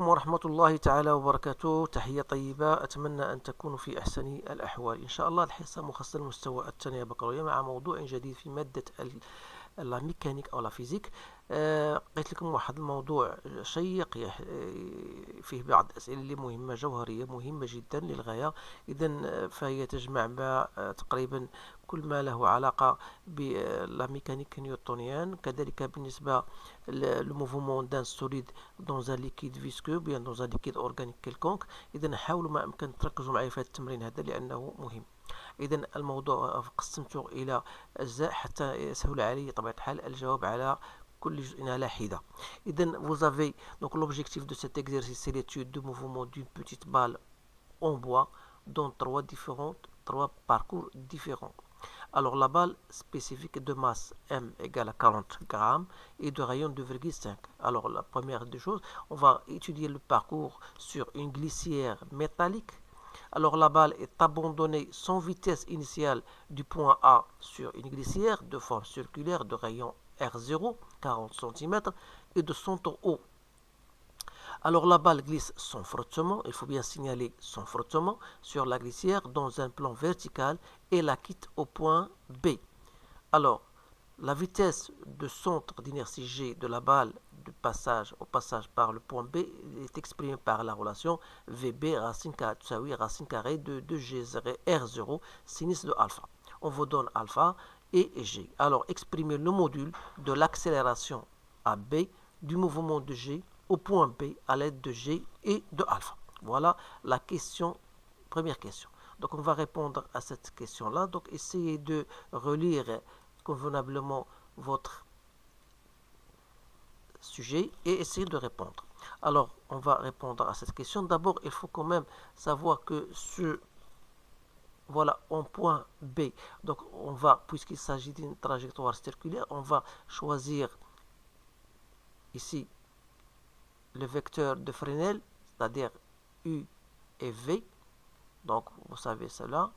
ورحمة الله تعالى وبركاته. تحية طيبة، أتمنى أن تكونوا في أحسن الأحوال. إن شاء الله الحصة مخصصة للمستوى الثانية بكالوريا مع موضوع جديد في مادة لا ميكانيك أو لا فيزيك. قلت لكم واحد الموضوع شيق فيه بعض الأسئلة اللي مهمة جوهرية مهمة جدا للغاية. إذا فهي تجمع ما تقريبا كل ما له علاقة بلا ميكانيك نيوتونيان. كذلك بالنسبة le mouvement d'un solide dans un liquide visqueux bien dans un liquide organique quelconque. إذا حاولوا ما أمكن تركزوا معي في هذا التمرين هذا لأنه مهم. إذا الموضوع قسمته إلى أجزاء حتى يسهل علي طبيعة الحال الجواب على كل جزء على حدة. إذا vous avez donc l'objectif de cet exercice c'est l'étude du mouvement d'une petite balle en bois dans trois parcours différents. Alors la balle spécifique de masse M égale à 40 grammes et de rayon 2,5. Alors la première des choses, on va étudier le parcours sur une glissière métallique. Alors la balle est abandonnée sans vitesse initiale du point A sur une glissière de forme circulaire de rayon R0, 40 cm, et de centre O. Alors la balle glisse sans frottement, il faut bien signaler sans frottement, sur la glissière dans un plan vertical et la quitte au point B. Alors, la vitesse de centre d'inertie G de la balle au passage par le point B est exprimée par la relation VB racine carrée de G0 R0 sinus de alpha. On vous donne alpha et G. Alors, exprimez le module de l'accélération à B du mouvement de G au point B à l'aide de G et de alpha. Voilà la première question. Donc on va répondre à cette question-là. Donc essayez de relire convenablement votre sujet et essayez de répondre. Alors on va répondre à cette question. D'abord il faut quand même savoir que voilà en point B. Donc on va, puisqu'il s'agit d'une trajectoire circulaire, on va choisir ici le vecteur de Fresnel, c'est-à-dire U et V. Donc, vous savez cela.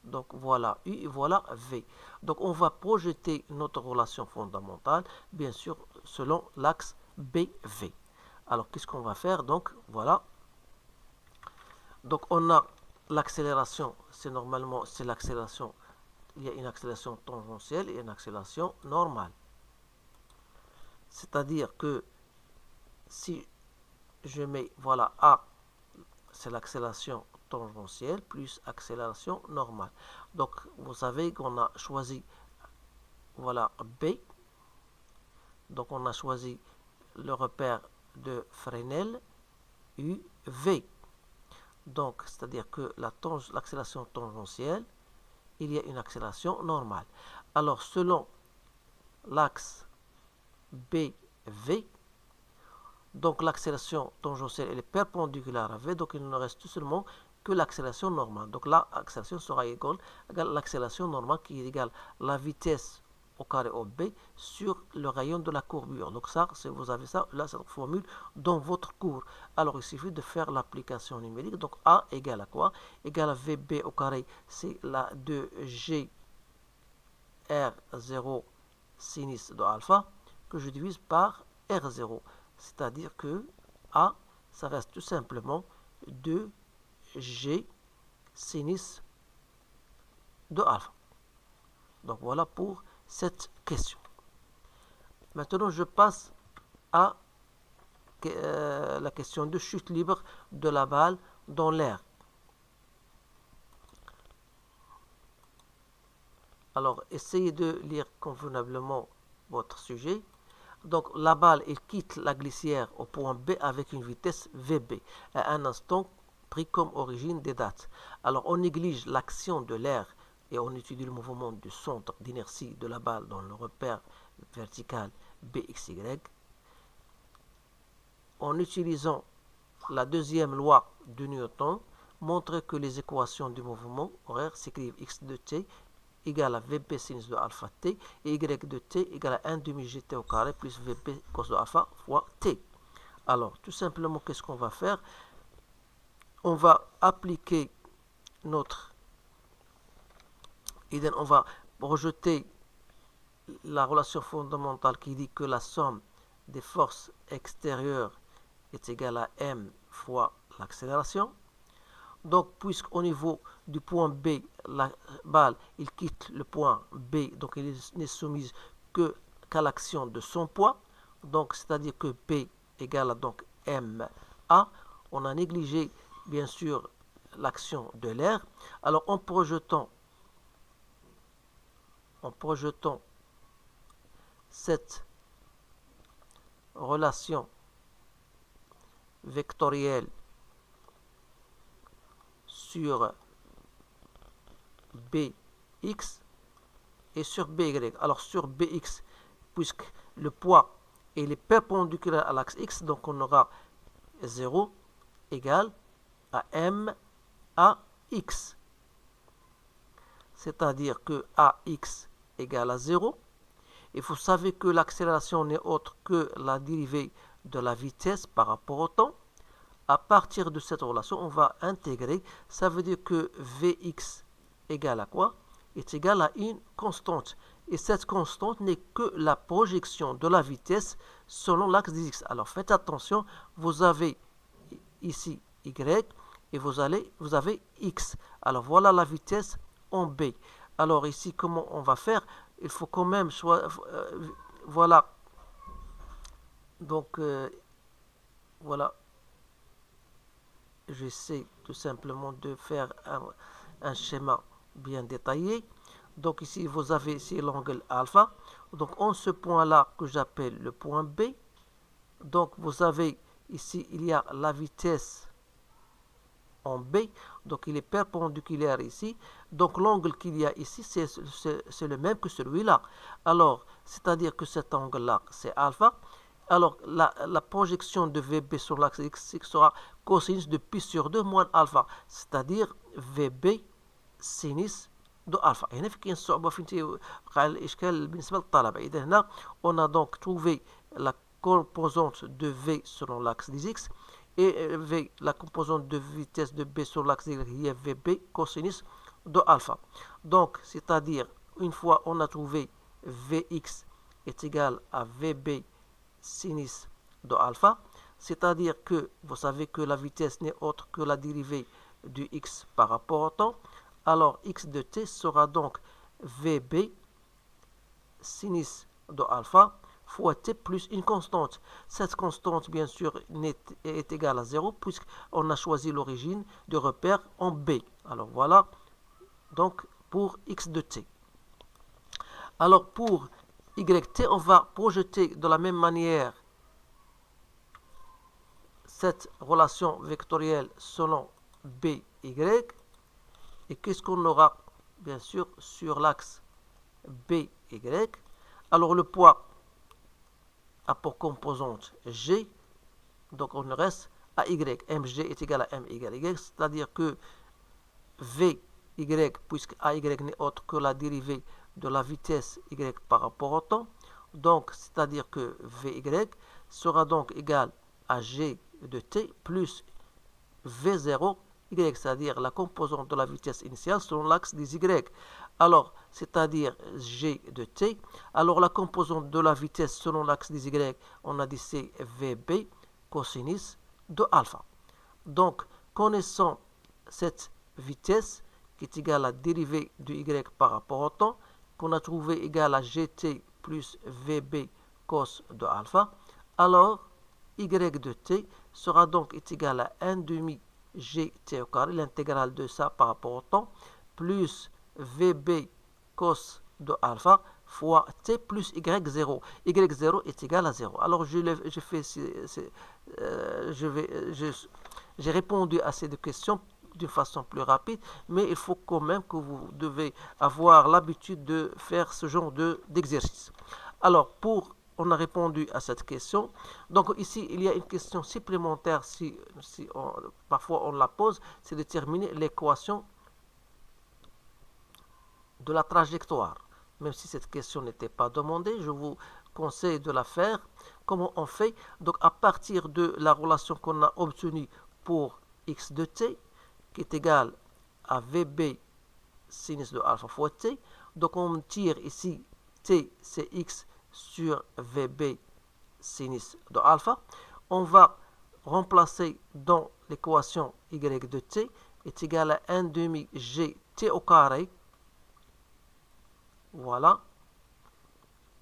Donc, voilà U et voilà V. Donc, on va projeter notre relation fondamentale, bien sûr, selon l'axe BV. Alors, qu'est-ce qu'on va faire? Donc, voilà. Donc, on a l'accélération, c'est l'accélération. Il y a une accélération tangentielle et une accélération normale. C'est-à-dire que si je mets, voilà, A, c'est l'accélération tangentielle plus accélération normale. Donc, vous savez qu'on a choisi, voilà, B. Donc, on a choisi le repère de Fresnel, UV. Donc, c'est-à-dire que l'accélération tangentielle, il y a une accélération normale. Alors, selon l'axe BV, donc l'accélération tangentielle elle est perpendiculaire à V, donc il ne reste tout seulement que l'accélération normale. Donc l'accélération sera égale à l'accélération normale qui est égale à la vitesse au carré au B sur le rayon de la courbure. Donc ça, vous avez ça, là, cette formule dans votre cours. Alors il suffit de faire l'application numérique. Donc A égale à quoi? Égale à VB au carré, c'est la 2G R0 sinus de alpha que je divise par R0. C'est-à-dire que A, ça reste tout simplement 2G sinus de alpha. Donc voilà pour cette question. Maintenant, je passe à la question de chute libre de la balle dans l'air. Alors, essayez de lire convenablement votre sujet. Donc la balle elle quitte la glissière au point B avec une vitesse VB à un instant pris comme origine des dates. Alors on néglige l'action de l'air et on étudie le mouvement du centre d'inertie de la balle dans le repère vertical BXY. En utilisant la deuxième loi de Newton, montre que les équations du mouvement horaire s'écrivent x de t égale à VB sinus de alpha t et y de t égale à 1 demi gt au carré plus VB cos de alpha fois t. Alors, tout simplement, qu'est-ce qu'on va faire? On va appliquer on va rejeter la relation fondamentale qui dit que la somme des forces extérieures est égal à m fois l'accélération. Donc, puisqu'au niveau du point B, la balle, il quitte le point B, donc il n'est soumise qu'à l'action de son poids. Donc, c'est-à-dire que P égale à donc MA. On a négligé, bien sûr, l'action de l'air. Alors, en projetant cette relation vectorielle sur Bx et sur By. Alors sur Bx, puisque le poids est perpendiculaire à l'axe X, donc on aura 0 égale à M AX. C'est-à-dire que AX égale à 0. Et vous savez que l'accélération n'est autre que la dérivée de la vitesse par rapport au temps. À partir de cette relation, on va intégrer. Ça veut dire que Vx égale à quoi? Est égal à une constante. Et cette constante n'est que la projection de la vitesse selon l'axe des x. Alors faites attention, vous avez ici y et vous avez x. Alors voilà la vitesse en b. Alors ici, comment on va faire? Il faut quand même voilà. Donc voilà. J'essaie tout simplement de faire un schéma bien détaillé. Donc ici, vous avez ici l'angle alpha. Donc en ce point-là que j'appelle le point B. Donc vous avez ici, il y a la vitesse en B. Donc il est perpendiculaire ici. Donc l'angle qu'il y a ici, c'est le même que celui-là. Alors, c'est-à-dire que cet angle-là, c'est alpha. Alors, la projection de VB sur l'axe X sera cosinus de pi sur 2 moins alpha. C'est-à-dire VB sinus de alpha. هنا في كاين صعوبة في وقع الإشكال بالنسبة للطلبة. إذا هنا on a donc trouvé la composante de V selon l'axe des X et V, la composante de vitesse de B sur l'axe Y qui est VB cosinus de alpha. Donc, c'est-à-dire, une fois on a trouvé Vx est égal à VB sinus de alpha, c'est-à-dire que vous savez que la vitesse n'est autre que la dérivée du x par rapport au temps. Alors x de t sera donc VB sinus de alpha fois t plus une constante. Cette constante, bien sûr, est égale à 0 puisqu'on a choisi l'origine de repère en B. Alors voilà, donc pour x de t. Alors pour yt, on va projeter de la même manière cette relation vectorielle selon BY. Et qu'est-ce qu'on aura? Bien sûr, sur l'axe BY. Alors le poids a pour composante G. Donc on reste à Y. MG est égal à MY. C'est-à-dire que VY, puisque AY n'est autre que la dérivée de la vitesse Y par rapport au temps. Donc, c'est-à-dire que VY sera donc égal à G de t plus V0 Y, c'est-à-dire la composante de la vitesse initiale selon l'axe des Y. Alors, c'est-à-dire G de t. Alors, la composante de la vitesse selon l'axe des Y, on a dit c'est VB cosinus de alpha. Donc, connaissant cette vitesse qui est égale à la dérivée de Y par rapport au temps, qu'on a trouvé égal à gt plus vb cos de alpha, alors y de t sera donc égal à 1 demi gt au carré, l'intégrale de ça par rapport au temps, plus vb cos de alpha fois t plus y0. y0 est égal à 0. Alors j'ai répondu à ces deux questions d'une façon plus rapide, mais il faut quand même que vous devez avoir l'habitude de faire ce genre d'exercice. Alors, on a répondu à cette question. Donc ici, il y a une question supplémentaire, parfois on la pose, c'est de déterminer l'équation de la trajectoire. Même si cette question n'était pas demandée, je vous conseille de la faire. Comment on fait? Donc à partir de la relation qu'on a obtenue pour x de t, qui est égal à VB sinus de alpha fois t. Donc on tire ici t, c'est x sur VB sinus de alpha. On va remplacer dans l'équation y de t est égal à 1 demi gt au carré, voilà,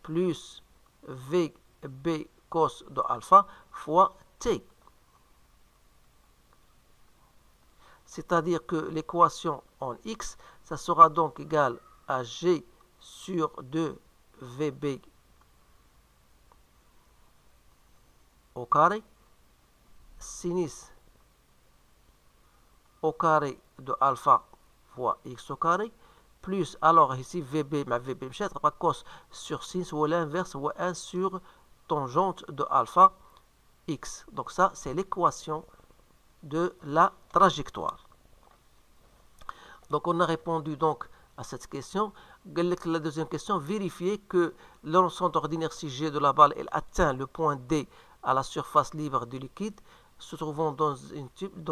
plus vb cos de alpha fois t. C'est-à-dire que l'équation en x, ça sera donc égal à g sur 2 vb au carré, sinus au carré de alpha fois x au carré, plus, alors ici vb, ma vb مشات cos sur sinus ou l'inverse ou 1 sur tangente de alpha x. Donc ça, c'est l'équation de la trajectoire. Donc on a répondu donc à cette question. La deuxième question, vérifier que l'ensemble d'inertie G de la balle elle atteint le point D à la surface libre du liquide se trouvant dans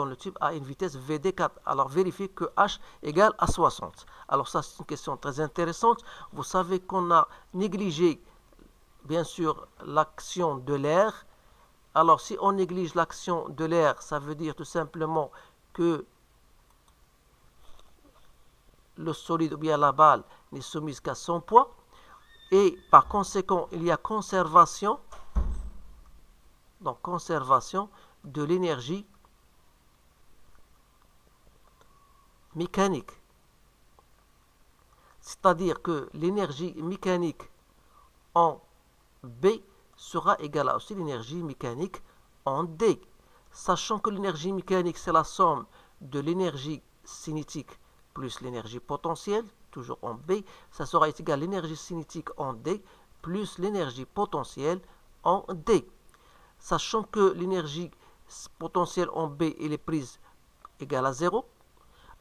le tube à une vitesse VD4. Alors vérifier que H égale à 60. Alors ça c'est une question très intéressante. Vous savez qu'on a négligé bien sûr l'action de l'air. Alors si on néglige l'action de l'air, ça veut dire tout simplement que le solide ou bien la balle n'est soumise qu'à son poids. Et par conséquent, il y a conservation. Donc conservation de l'énergie mécanique. C'est-à-dire que l'énergie mécanique en B sera égale à aussi l'énergie mécanique en D. Sachant que l'énergie mécanique, c'est la somme de l'énergie cinétique plus l'énergie potentielle, toujours en B, ça sera égal à l'énergie cinétique en D plus l'énergie potentielle en D. Sachant que l'énergie potentielle en B elle est prise égale à 0,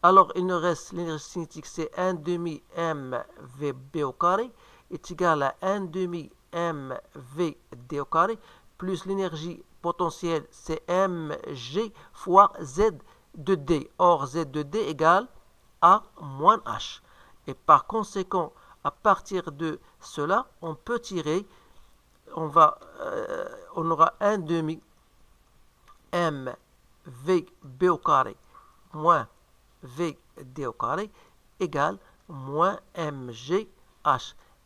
alors il nous reste l'énergie cinétique, c'est 1 demi mvb au carré, est égal à 1 demi mvd au carré, plus l'énergie potentielle, c'est mg fois z de d. Or, z de d égale a moins h. Et par conséquent, à partir de cela, on peut tirer, on aura 1 demi mvb au carré moins vd au carré égale moins mgh. Et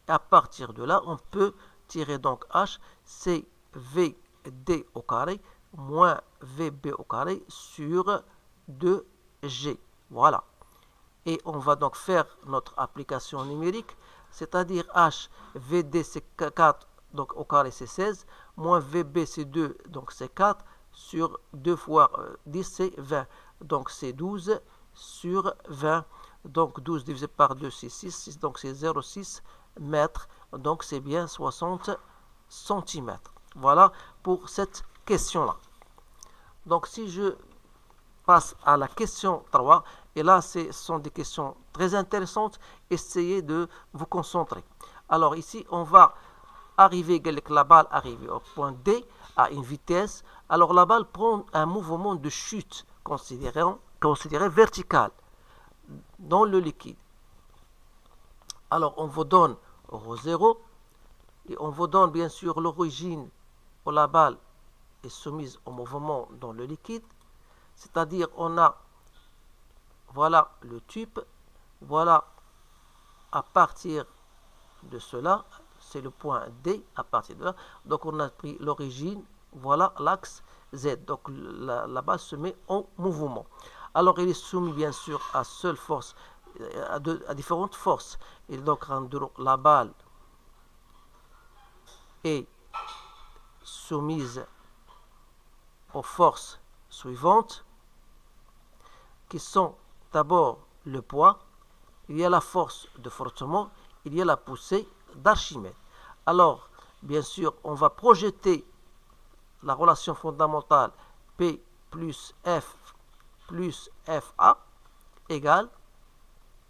à partir de là, on peut tirer donc h, c'est vd au carré moins vb au carré sur 2g. Voilà. Et on va donc faire notre application numérique, c'est-à-dire h, vd c'est 4, donc au carré c'est 16, moins vb c'est 2, donc c'est 4, sur 2 fois 10 c'est 20, donc c'est 12 sur 20, donc 12 divisé par 2 c'est 6, donc c'est 0,6 mètres, donc c'est bien 60 cm. Voilà pour cette question-là. Donc si je passe à la question 3, et là ce sont des questions très intéressantes, essayez de vous concentrer. Alors ici on va arriver, la balle arrive au point D à une vitesse, alors la balle prend un mouvement de chute considéré vertical dans le liquide. Alors on vous donne ρ0 et on vous donne bien sûr l'origine où la balle est soumise au mouvement dans le liquide, c'est-à-dire on a, voilà le tube, voilà à partir de cela, c'est le point D à partir de là, donc on a pris l'origine, voilà l'axe Z, donc la balle se met en mouvement. Alors il est soumis bien sûr à seule force, à différentes forces, et donc la balle est soumise aux forces suivantes, qui sont d'abord le poids, il y a la force de frottement, il y a la poussée d'Archimède. Alors, bien sûr, on va projeter la relation fondamentale P plus F plus FA égale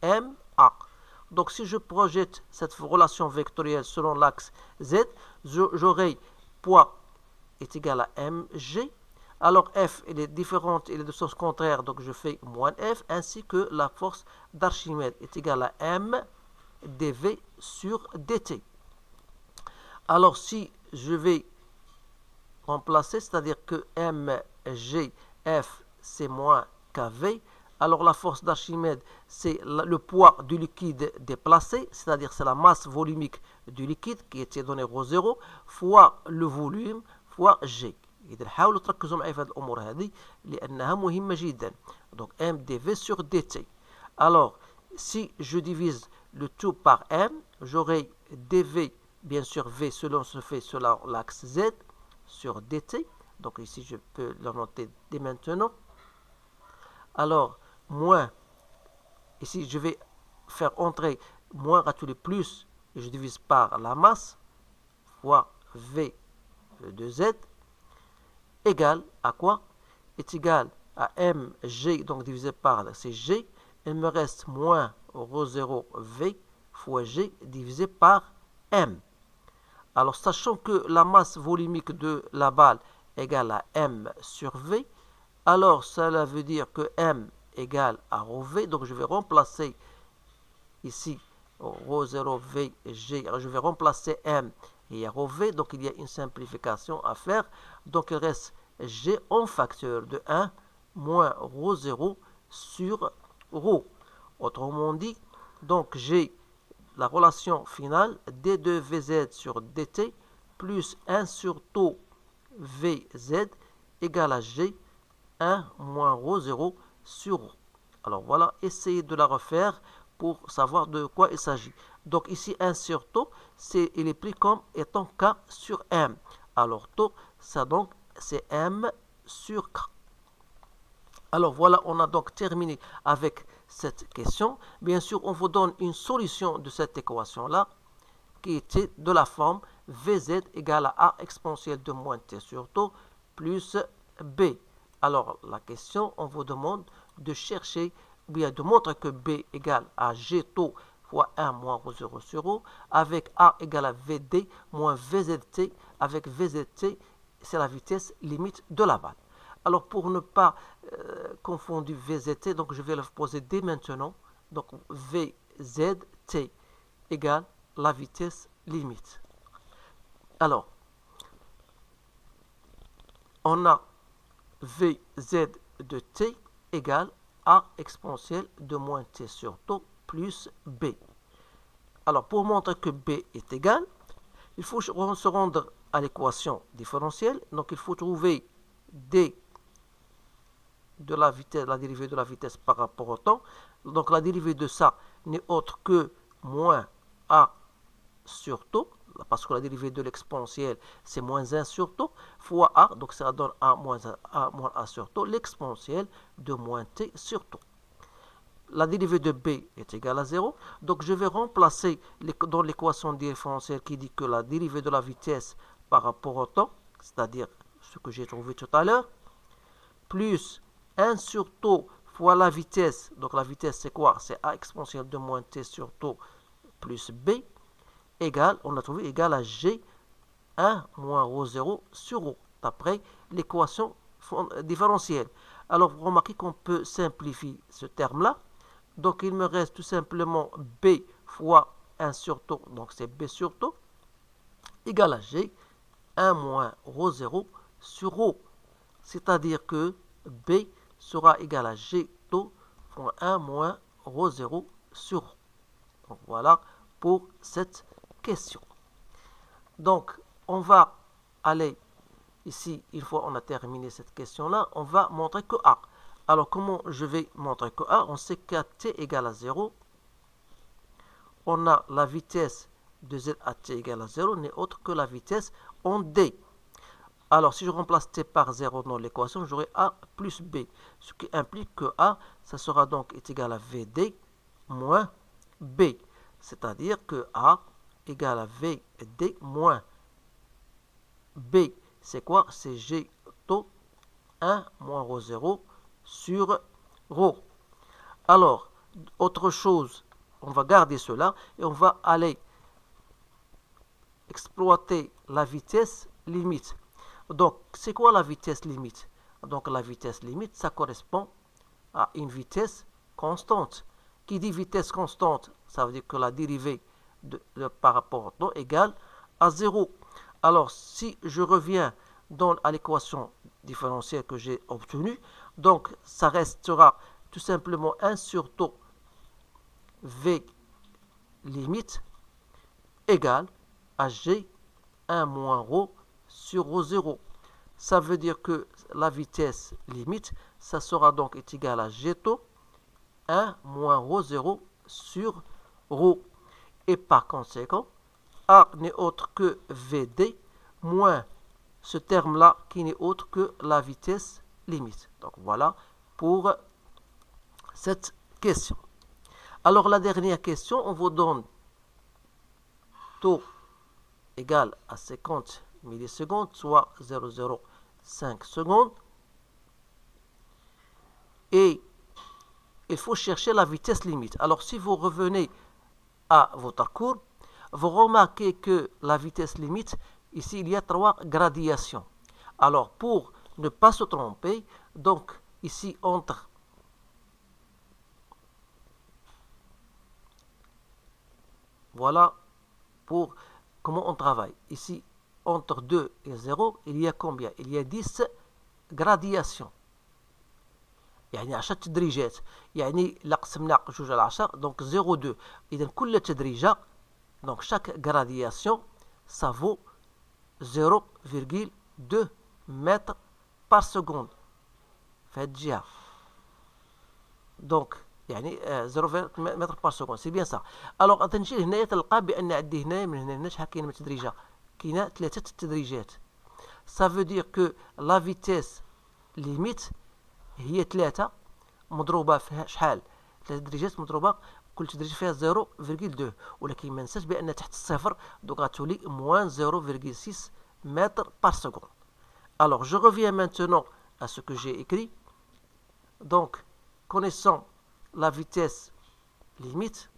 MA. Donc, si je projette cette relation vectorielle selon l'axe Z, j'aurai poids est égal à mg. Alors, F elle est différente, elle est de sens contraire, donc je fais moins F, ainsi que la force d'Archimède est égale à M dV sur dt. Alors, si je vais remplacer, c'est-à-dire que M mgf, c'est moins kv. Alors la force d'Archimède, c'est le poids du liquide déplacé, c'est-à-dire c'est la masse volumique du liquide qui était donnée ρ0 fois le volume fois g. إذا حاولوا تركزوا معي في هذه الأمور هذه لأنها مهمة جدا. Donc m dv sur dt. Alors si je divise le tout par m, j'aurai dv, bien sûr v selon se fait sur l'axe z sur dt. Donc ici je peux le noter dès maintenant. Alors moins, ici je vais faire entrer moins ratuler plus et je divise par la masse fois v de z égale à quoi? Est égal à mg, donc divisé par c'est g. Il me reste moins ρ0 v fois g divisé par m. Alors sachant que la masse volumique de la balle égale à m sur v, alors cela veut dire que m égale à ρv, donc je vais remplacer ici ρ0 v g, je vais remplacer m et ρv, donc il y a une simplification à faire, donc il reste g en facteur de 1 moins ρ0 sur ρ. Autrement dit, donc j'ai la relation finale d2vz sur dt plus 1 sur taux vz égale à g 1 moins ρ0 sur ρ. Alors voilà, essayez de la refaire pour savoir de quoi il s'agit. Donc ici 1 sur taux, il est pris comme étant k sur m. Alors taux, ça donc c'est m sur k. Alors voilà, on a donc terminé avec cette question. Bien sûr, on vous donne une solution de cette équation-là qui était de la forme Vz égale à A exponentielle de moins T sur taux plus B. Alors la question, on vous demande de chercher, ou bien de montrer que B égale à G taux fois 1 moins ρ0 sur ρ, avec A égale à Vd moins Vzt, avec Vzt, c'est la vitesse limite de la balle. Alors pour ne pas confondre Vzt, donc je vais le poser dès maintenant. Donc Vzt égale la vitesse limite. Alors, on a Vz de t égale A exponentielle de moins t sur taux plus B. Alors pour montrer que B est égal, il faut se rendre à l'équation différentielle. Donc il faut trouver d de la vitesse, la dérivée de la vitesse par rapport au temps. Donc la dérivée de ça n'est autre que moins a sur taux, parce que la dérivée de l'exponentielle c'est moins 1 sur taux, fois a, donc ça donne a moins a sur taux, l'exponentielle de moins t sur taux. La dérivée de b est égale à 0, donc je vais remplacer dans l'équation différentielle qui dit que la dérivée de la vitesse par rapport au temps, c'est-à-dire ce que j'ai trouvé tout à l'heure, plus 1 sur taux fois la vitesse, donc la vitesse c'est quoi? C'est a exponentielle de moins t sur taux plus b, égale, on a trouvé égal à g 1 moins ρ0 sur ρ, d'après l'équation différentielle. Alors vous remarquez qu'on peut simplifier ce terme-là, donc il me reste tout simplement b fois 1 sur taux, donc c'est b sur taux, égale à g 1 moins ρ0 sur ρ, c'est-à-dire que b sera égal à g taux fois 1 moins ρ0 sur ρ. Donc voilà pour cette question. Donc on va aller ici, une fois on a terminé cette question-là, on va montrer que A. Alors comment je vais montrer que A? On sait qu'à t égale à 0, on a la vitesse de z à t égale à 0 n'est autre que la vitesse en d. Alors, si je remplace t par 0 dans l'équation, j'aurai A plus B. Ce qui implique que A, ça sera donc est égal à Vd moins B. C'est-à-dire que A égale à Vd moins B. C'est quoi? C'est G taux 1 moins ρ0 sur ρ. Alors, autre chose, on va garder cela et on va aller exploiter la vitesse limite. Donc, c'est quoi la vitesse limite? Donc, la vitesse limite, ça correspond à une vitesse constante. Qui dit vitesse constante, ça veut dire que la dérivée par rapport au temps égale à 0. Alors, si je reviens donne à l'équation différentielle que j'ai obtenue. Donc, ça restera tout simplement 1 sur taux V limite égale à G 1 moins ρ sur ρ0. Ça veut dire que la vitesse limite, ça sera donc égal à G taux 1 moins ρ0 sur ρ. Et par conséquent, A n'est autre que VD moins ce terme-là qui n'est autre que la vitesse limite. Donc voilà pour cette question. Alors la dernière question, on vous donne taux égal à 50 millisecondes, soit 0,05 secondes. Et il faut chercher la vitesse limite. Alors si vous revenez à votre courbe, vous remarquez que la vitesse limite, ici il y a 3 gradations. Alors pour ne pas se tromper, donc ici entre voilà pour comment on travaille. Ici entre 2 et 0, il y a combien? Il y a 10 gradations. يعني 10 تدريجات يعني لا قسمنا 2 على 10 donc 0,2 إذا كل تدريجة donc chaque gradation ça vaut 0,2 mètres par seconde في هذه الجهة donc يعني 0 متر par seconde c'est bien ça. alors تنجي هنايا تلقى بأن عندي هنايا من هنا شحال كاين من تدريجة كاينة 3 تدريجات ça veut dire que la vitesse limite هي 3 مضروبة في شحال 3 تدريجات مضروبة كل تدريج فيها 0,2 ولكن ما ننساش بأن تحت الصفر donc غتولي moins 0,6 mètres par seconde. Alors je reviens maintenant à ce que j'ai écrit. Donc connaissant la vitesse limite,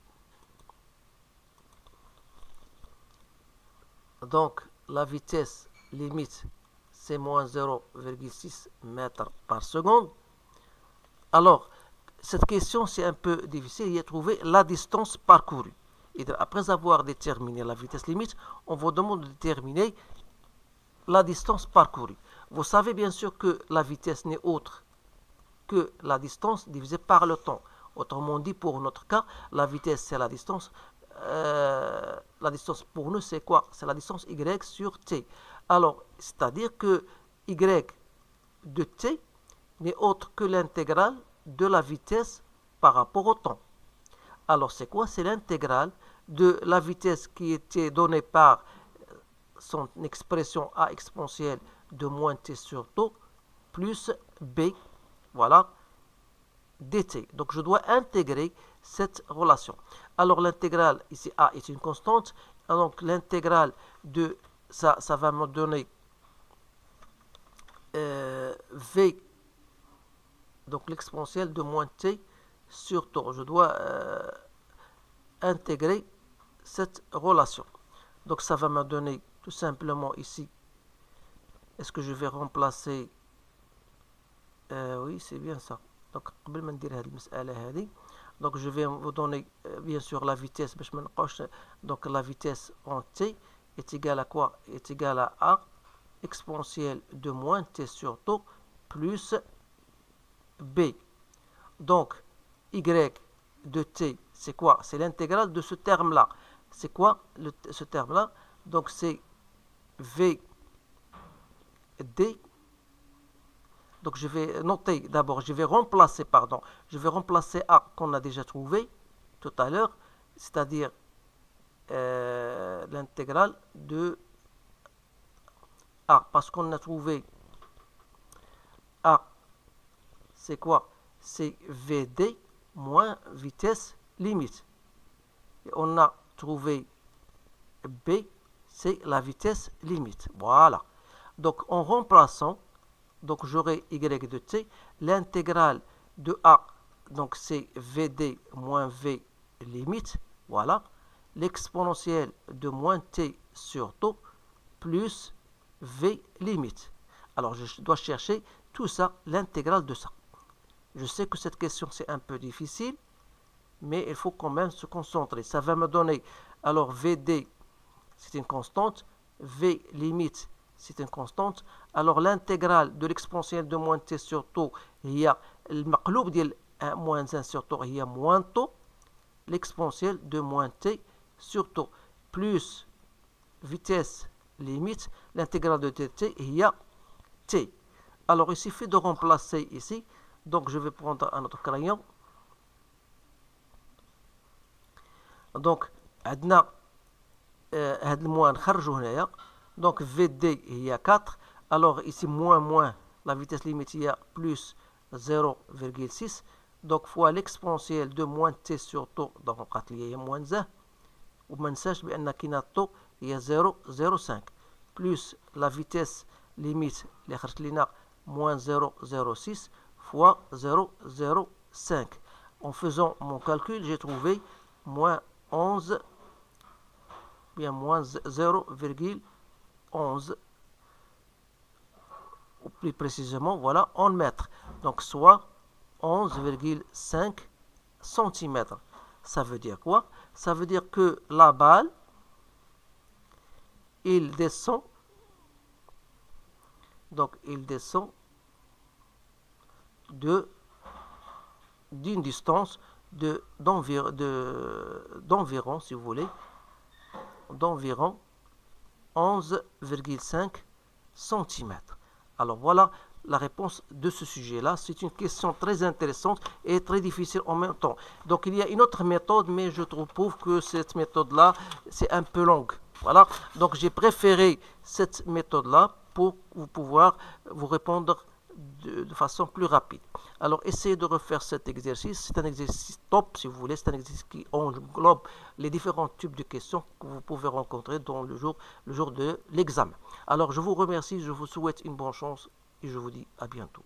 donc la vitesse limite c'est moins 0,6 mètres par seconde. Alors, cette question, c'est un peu difficile. Il y a trouvé la distance parcourue. Et après avoir déterminé la vitesse limite, on vous demande de déterminer la distance parcourue. Vous savez bien sûr que la vitesse n'est autre que la distance divisée par le temps. Autrement dit, pour notre cas, la vitesse, c'est la distance. La distance pour nous, c'est quoi? C'est la distance y sur t. Alors, c'est-à-dire que y de t n'est autre que l'intégrale de la vitesse par rapport au temps. Alors, c'est quoi? C'est l'intégrale de la vitesse qui était donnée par son expression a exponentielle de moins t sur taux plus b, voilà, dt. Donc, je dois intégrer cette relation. Alors, l'intégrale, ici, a est une constante. Donc, l'intégrale de ça va me donner v, donc l'exponentielle de moins t sur taux. Je dois intégrer cette relation. Donc, ça va me donner tout simplement ici. Est-ce que je vais remplacer oui, c'est bien ça. Donc, قبل ما ندير هذه المسألة هذه donc je vais vous donner bien sûr la vitesse باش ما نبقاوش. donc la vitesse en t est égale à quoi? Est égale à a exponentielle de moins t sur taux plus b. Donc y de t, c'est quoi? C'est l'intégrale de ce terme là. C'est quoi ce terme là? Donc c'est v d. Donc je vais noter d'abord, je vais remplacer a qu'on a déjà trouvé tout à l'heure, c'est-à-dire l'intégrale de a, parce qu'on a trouvé a, c'est quoi? C'est vd moins vitesse limite. Et on a trouvé b, c'est la vitesse limite. Voilà. Donc en remplaçant, donc j'aurai y de t, l'intégrale de a, donc c'est vd moins v limite, voilà, l'exponentielle de moins t sur taux plus v limite. Alors je dois chercher tout ça, l'intégrale de ça. Je sais que cette question c'est un peu difficile, mais il faut quand même se concentrer. Ça va me donner, alors vd c'est une constante, v limite c'est une constante. Alors l'intégrale de l'exponentielle de moins t sur tau هي المقلوب ديال moins 1 sur tau هي moins tau, l'exponentielle de moins t sur tau plus vitesse limite, l'intégrale de dt هي t. Alors il suffit de remplacer ici, donc je vais prendre un autre crayon. Donc عندنا هاد الموان نخرجوا هنايا. Donc VD هي 4. Alors ici moins la vitesse limite هي plus 0,6. Donc fois l'exponentielle de moins t sur tau, donc نبقات لي هي moins 1. وما ننساش بان كاينه tau هي 0,05 plus la vitesse limite اللي خرجت لينا moins 0,06 fois 0,05. En faisant mon calcul, j'ai trouvé moins 11, bien moins 0,11, ou plus précisément, voilà, en mètres. Donc, soit 11,5 cm. Ça veut dire quoi? Ça veut dire que la balle, il descend, donc il descend d'une distance d'environ, si vous voulez, d'environ 11,5 cm. Alors voilà la réponse de ce sujet-là. C'est une question très intéressante et très difficile en même temps. Donc il y a une autre méthode, mais je trouve que cette méthode-là, c'est un peu longue. Voilà, donc j'ai préféré cette méthode-là pour pouvoir vous répondre de façon plus rapide. Alors essayez de refaire cet exercice. C'est un exercice top, si vous voulez. C'est un exercice qui englobe les différents types de questions que vous pouvez rencontrer dans le jour de l'examen. Alors je vous remercie, je vous souhaite une bonne chance et je vous dis à bientôt.